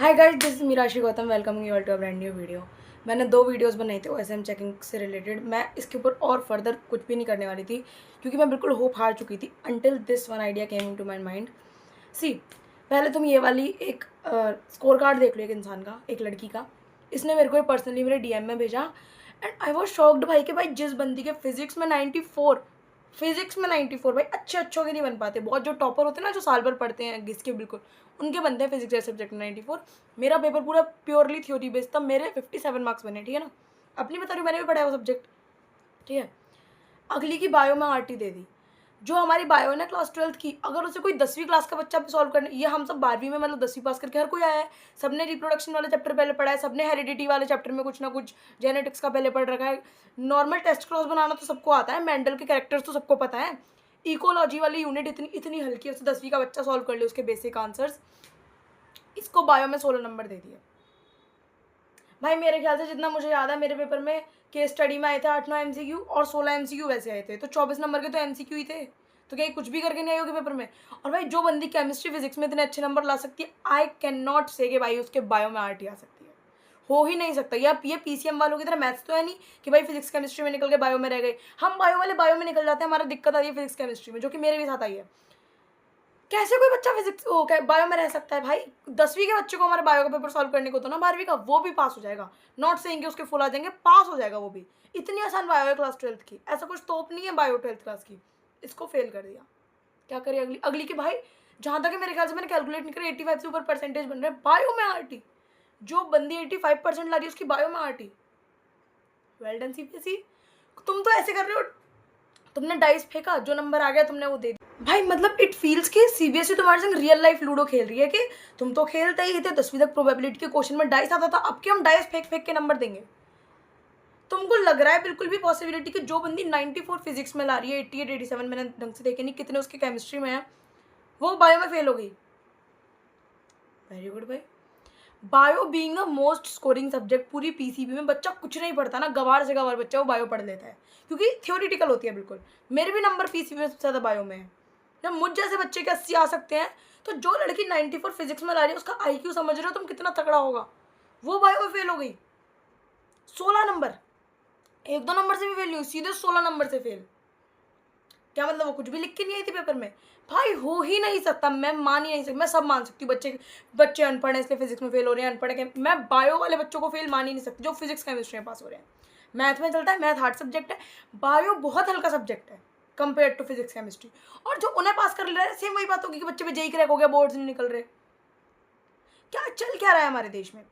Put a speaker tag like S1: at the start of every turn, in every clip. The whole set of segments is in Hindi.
S1: Hi guys, this is Mirashi Gautam welcoming you all to a brand new video. मैंने 2 वीडियोस बनाए थे ओएसएम चेकिंग से रिलेटेड। मैं इसके ऊपर और फर्दर कुछ भी नहीं करने वाली थी क्योंकि मैं बिल्कुल होप हार चुकी थी until this one idea came into my mind. See, पहले तुम ये वाली एक स्कोर कार्ड देख लो एक इंसान का, एक लड़की का। इसने मेरे को पर्सनली मेरे डीएम में भेजा एंड आई वॉज शॉक्ड भाई कि भाई जिस बंदी के फिजिक्स में 94, फिजिक्स में 94 भाई अच्छे अच्छों के नहीं बन पाते। बहुत जो टॉपर होते हैं ना, जो साल भर पढ़ते हैं घिस के बिल्कुल, उनके बनते हैं फिजिक्स जैसे सब्जेक्ट में 94। मेरा पेपर पूरा प्योरली थ्योरी बेस्ड था, मेरे 57 मार्क्स बने, ठीक है ना। अपनी बता रही हूँ, मैंने भी पढ़ा है वो सब्जेक्ट, ठीक है। अगली की बायो में आरटी दे दी। जो हमारी बायो है ना क्लास 12th की, अगर उसे कोई 10वीं क्लास का बच्चा भी सॉल्व करने, ये हम सब 12वीं में मतलब 10वीं पास करके हर कोई आया है, सबने रिप्रोडक्शन वाला चैप्टर पहले पढ़ा है, सबने हेरिडिटी वाले चैप्टर में कुछ ना कुछ जेनेटिक्स का पहले पढ़ रखा है। नॉर्मल टेस्ट क्रॉस बनाना तो सबको आता है, मेंडल के कैरेक्टर्स तो सबको पता है। इकोलॉजी वाली यूनिट इतनी इतनी हल्की है, उसे 10वीं का बच्चा सॉल्व कर ले उसके बेसिक आंसर्स। इसको बायो में 16 नंबर दे दिए भाई। मेरे ख्याल से जितना मुझे याद है, मेरे पेपर में केस स्टडी में आए थे 8-9 एमसीक्यू और 16 एमसीक्यू वैसे आए थे, तो 24 नंबर के तो एमसीक्यू ही थे। तो क्या ये कुछ भी करके नहीं आई होगी पेपर में? और भाई जो बंदी केमिस्ट्री फिजिक्स में इतने अच्छे नंबर ला सकती है, आई कैन नॉट से कि भाई उसके बायो में आरटी आ सकती है। हो ही नहीं सकता। ये पीसीएम वालों की तरह मैथ्स तो है नहीं कि भाई फिजिक्स केमिस्ट्री में निकल के बायो में रह गए। हम बायो वाले बायो में निकल जाते हैं, हमारा दिक्कत आई है फिजिक्स केमिस्ट्री में, जो कि मेरे भी साथ आई है। कैसे कोई बच्चा फिजिक्स ओ क्या बायो में रह सकता है भाई? 10वीं के बच्चे को हमारे बायो का पेपर सॉल्व करने को तो ना, 12वीं का वो भी पास हो जाएगा। नॉट सेइंग कि उसके फुल आ जाएंगे, पास हो जाएगा वो भी। इतनी आसान बायो है क्लास 12th की, ऐसा कुछ तोप नहीं है बायो 12th क्लास की। इसको फेल कर दिया। क्या करे अगली अगली की भाई? जहाँ तक है मेरे ख्याल से मैंने कैलकुलेट नहीं करी, 85 से ऊपर परसेंटेज बन रहे हैं बायो में आरटी। जो बंदी 85% ला रही है उसकी बायो में आरटी। Well done CBSE. तुम तो ऐसे कर रहे हो, तुमने डाइस फेंका, जो नंबर आ गया तुमने वो दे दिया भाई। मतलब इट फील्स कि सीबीएसई तुम्हारे संग रियल लाइफ लूडो खेल रही है कि तुम तो खेलते ही थे 10वीं तक, प्रोबेबिलिटी के क्वेश्चन में डाइस आता था, अब कि हम डाइस फेंक फेंक के नंबर देंगे। तुमको लग रहा है बिल्कुल भी पॉसिबिलिटी कि जो बंदी 94 फिजिक्स में ला रही है, 88 87 मैंने ढंग से देखे नहीं कितने उसके केमिस्ट्री में है, वो बायो में फेल हो गई? वेरी गुड भाई। Bio being the most scoring subject पूरी पीसीबी में, बच्चा कुछ नहीं पढ़ता ना, गवार से गवार बच्चा वो बायो पढ़ लेता है क्योंकि थ्योरिटिकल होती है बिल्कुल। मेरे भी नंबर पीसीबी में सबसे ज़्यादा बायो में है। जब मुझ जैसे बच्चे के 80 आ सकते हैं, तो जो लड़की 94 फिजिक्स में ला रही है उसका आईक्यू समझ रहे हो तुम कितना तगड़ा होगा? वो बायो में फेल हो गई, 16 नंबर। 1-2 नंबर से भी फेल नहीं हुई, सीधे 16 नंबर से फेल। क्या मतलब वो कुछ भी लिख के नहीं आई थी पेपर में? भाई हो ही नहीं सकता, मैं मान ही नहीं सकती। मैं सब मान सकती हूँ, बच्चे बच्चे अनपढ़ हैं इसलिए फिजिक्स में फेल हो रहे हैं, अनपढ़ है। मैं बायो वाले बच्चों को फेल मान ही नहीं सकती जो फिजिक्स केमिस्ट्री में पास हो रहे हैं। मैथ में चलता है, मैथ हार्ड सब्जेक्ट है, बायो बहुत हल्का सब्जेक्ट है कंपेयर टू फिजिक्स केमिस्ट्री। और जो उन्हें पास कर ले रहे हैं, सेम वही बात होगी कि बच्चे में जेई क्रैक हो गया, बोर्ड्स नहीं निकल रहे। क्या चल क्या रहा है हमारे देश में?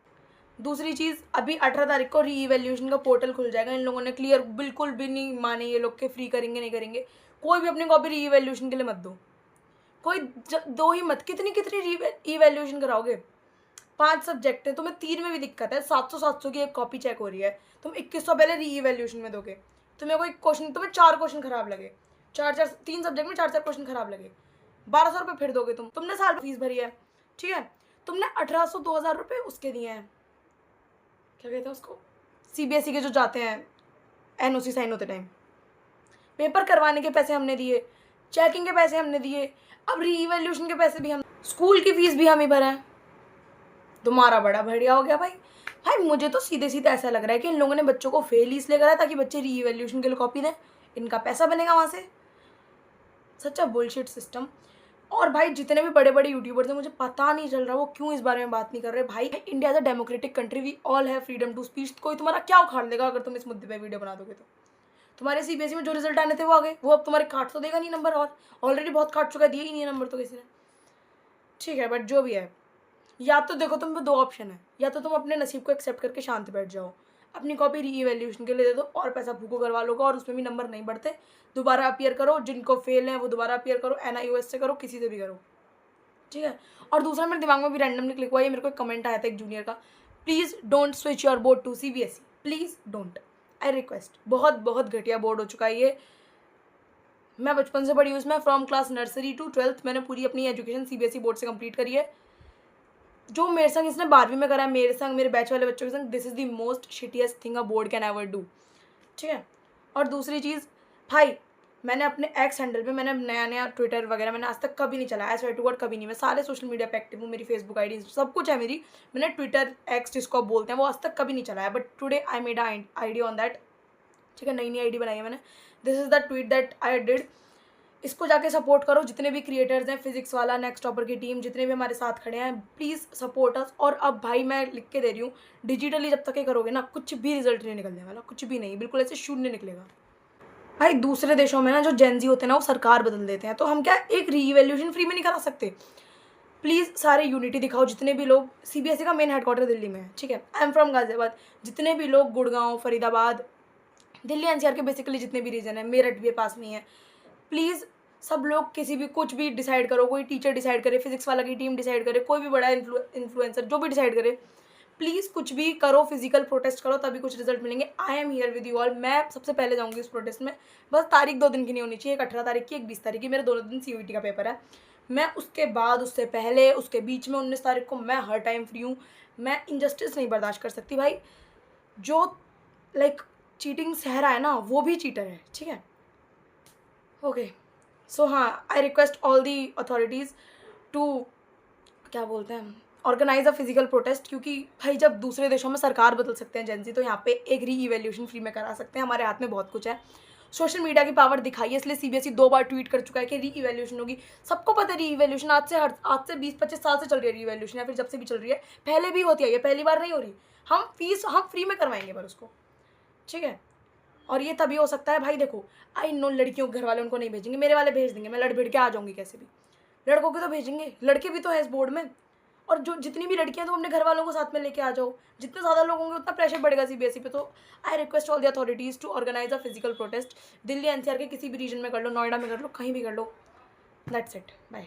S1: दूसरी चीज़, अभी 18 तारीख को री इवेल्यूशन का पोर्टल खुल जाएगा। इन लोगों ने क्लियर बिल्कुल भी नहीं माने ये लोग के फ्री करेंगे नहीं करेंगे। कोई भी अपनी कॉपी री इवेल्यूशन के लिए मत दो, कोई दो ही मत। कितनी कितनी री इवेल्यूशन कराओगे? 5 सब्जेक्ट हैं, तुम्हें 3 में भी दिक्कत है, 700 की एक कॉपी चेक हो रही है, तुम 2100 पहले री इवेल्यूशन में दोगे। तुम्हें कोई क्वेश्चन, तुम्हें 4 क्वेश्चन खराब लगे, 3 सब्जेक्ट में 4 क्वेश्चन खराब लगे, 1200 रुपये फिर दोगे तुमने साल फीस भरी है, ठीक है। तुमने 1800-2000 रुपये उसके दिए हैं, क्या कहते हैं उसको, सीबीएसई के जो जाते हैं एनओसी साइन होते टाइम। पेपर करवाने के पैसे हमने दिए, चेकिंग के पैसे हमने दिए, अब री इवेल्यूशन के पैसे भी हम, स्कूल की फीस भी हम ही भरा है। तुम्हारा बड़ा बढ़िया हो गया भाई। भाई मुझे तो सीधे सीधे ऐसा लग रहा है कि इन लोगों ने बच्चों को फेल इसलिए करा ताकि बच्चे री इवेल्यूशन के लिए कॉपी दें, इनका पैसा बनेगा वहाँ से। सच्चा बुलशिट सिस्टम। और भाई जितने भी बड़े बड़े यूट्यूबर्स हैं, मुझे पता नहीं चल रहा वो क्यों इस बारे में बात नहीं कर रहे। भाई India is a democratic country, we all have freedom to speech. कोई तुम्हारा क्या उखाड़ देगा अगर तुम इस मुद्दे पे वीडियो बना दोगे तो? तुम्हारे सीबीएसई में जो रिजल्ट आने थे वो आ गए, वो अब तुम्हारे काट तो देगा नहीं नंबर, और ऑलरेडी बहुत काट चुका है, दिए ही नहीं है नंबर तो किसी ने। ठीक है, बट जो भी है, या तो देखो तुम पे 2 ऑप्शन है, या तो तुम अपने नसीब को एक्सेप्ट करके शांत बैठ जाओ, अपनी कॉपी री इवेल्यूशन के लिए दे दो और पैसा फूको करवा लोगे, और उसमें भी नंबर नहीं बढ़ते, दोबारा अपीयर करो, जिनको फेल है वो दोबारा अपीयर करो, एनआईओएस से करो, किसी से भी करो, ठीक है। और दूसरा मेरे दिमाग में भी रैंडमली क्लिक हुआ, ये मेरे को एक कमेंट आया था एक जूनियर का, please don't switch your board to CBSE, please don't, I request. बहुत बहुत घटिया बोर्ड हो चुका है ये। मैं बचपन से पढ़ी हूँ उसमें, from class nursery to 12th मैंने पूरी अपनी एजुकेशन सीबीएसई बोर्ड से कंप्लीट करी है। जो मेरे संग इसने 12वीं में करा है, मेरे संग, मेरे बैच वाले बच्चों के संग, this is the most shittiest thing a board can ever do, ठीक है। और दूसरी चीज़ भाई, मैंने अपने एक्स हैंडल पे मैंने नया नया ट्विटर वगैरह मैंने आज तक कभी नहीं चलाया, एज टू वर्ड कभी नहीं। मैं सारे सोशल मीडिया पे एक्टिव हूँ, मेरी फेसबुक आईडी सब कुछ है मेरी। मैंने ट्विटर एक्स जिसको आप बोलते हैं वो आज तक कभी नहीं चलाया, but today I made ID on that. ठीक है, नई आईडी बनाई है मैंने। This is the tweet that I did. इसको जाके सपोर्ट करो, जितने भी क्रिएटर्स हैं, फिजिक्स वाला, नेक्स्ट टॉपर की टीम, जितने भी हमारे साथ खड़े हैं, प्लीज़ सपोर्ट अस। और अब भाई मैं लिख के दे रही हूँ, डिजिटली जब तक ये करोगे ना, कुछ भी रिजल्ट नहीं निकलने वाला, कुछ भी नहीं, बिल्कुल ऐसे शून्य निकलेगा। भाई दूसरे देशों में ना जो जेनजी होते हैं ना वो सरकार बदल देते हैं, तो हम क्या एक रीवैल्यूएशन फ्री में नहीं करा सकते? प्लीज़ सारे यूनिटी दिखाओ, जितने भी लोग। सीबीएसई का मेन हेडक्वार्टर दिल्ली में है, ठीक है, आई एम फ्रॉम गाजियाबाद। जितने भी लोग गुड़गांव, फरीदाबाद, दिल्ली एनसीआर के बेसिकली जितने भी रीजन है, मेरठ भी पास नहीं है, प्लीज़ सब लोग किसी भी कुछ भी डिसाइड करो। कोई टीचर डिसाइड करे, फिजिक्स वाला की टीम डिसाइड करे, कोई भी बड़ा इन्फ्लुएंसर जो भी डिसाइड करे, प्लीज़ कुछ भी करो, फिजिकल प्रोटेस्ट करो, तभी कुछ रिजल्ट मिलेंगे। I am here with you all. मैं सबसे पहले जाऊँगी उस प्रोटेस्ट में। बस तारीख 2 दिन की नहीं होनी चाहिए, एक 18 तारीख की, एक 20 तारीख की। मेरे दोनों दिन सीयूईटी का पेपर है। मैं उसके बाद, उससे पहले, उसके बीच में 19 तारीख को मैं हर टाइम फ्री हूँ। मैं इनजस्टिस नहीं बर्दाश्त कर सकती भाई। जो लाइक चीटिंग सह रहा है ना वो भी चीटर है, ठीक है। ओके, सो हाँ, I request all the authorities to, क्या बोलते हैं, ऑर्गेनाइज अ फिजिकल प्रोटेस्ट। क्योंकि भाई जब दूसरे देशों में सरकार बदल सकते हैं जेनजी, तो यहाँ पे एक री इवैल्यूएशन फ्री में करा सकते हैं। हमारे हाथ में बहुत कुछ है। सोशल मीडिया की पावर दिखाई है, इसलिए सीबीएसई 2 बार ट्वीट कर चुका है कि री इवैल्यूएशन होगी। सबको पता है री इवैल्यूएशन आज से 20-25 साल से चल रही है री इवैल्यूएशन, या फिर जब से भी चल रही है, पहले भी होती है, ये पहली बार नहीं हो रही। हम फ्री में करवाएंगे पर उसको, ठीक है। और ये तभी हो सकता है भाई, देखो आई नो लड़कियों के घर वाले उनको नहीं भेजेंगे, मेरे वाले भेज देंगे, मैं लड़ भिड़ के आ जाऊँगी कैसे भी। लड़कों के तो भेजेंगे, लड़के भी तो है इस बोर्ड में। और जो जितनी भी लड़कियां, तो अपने घर वालों को साथ में लेके आ जाओ। जितने ज़्यादा लोग होंगे उतना प्रेशर बढ़ेगा सीबीएसई पे। तो I request all the authorities to organize a physical protest. Delhi NCR के किसी भी रीजन में कर लो, नोएडा में कर लो, कहीं भी कर लो। That's it, bye.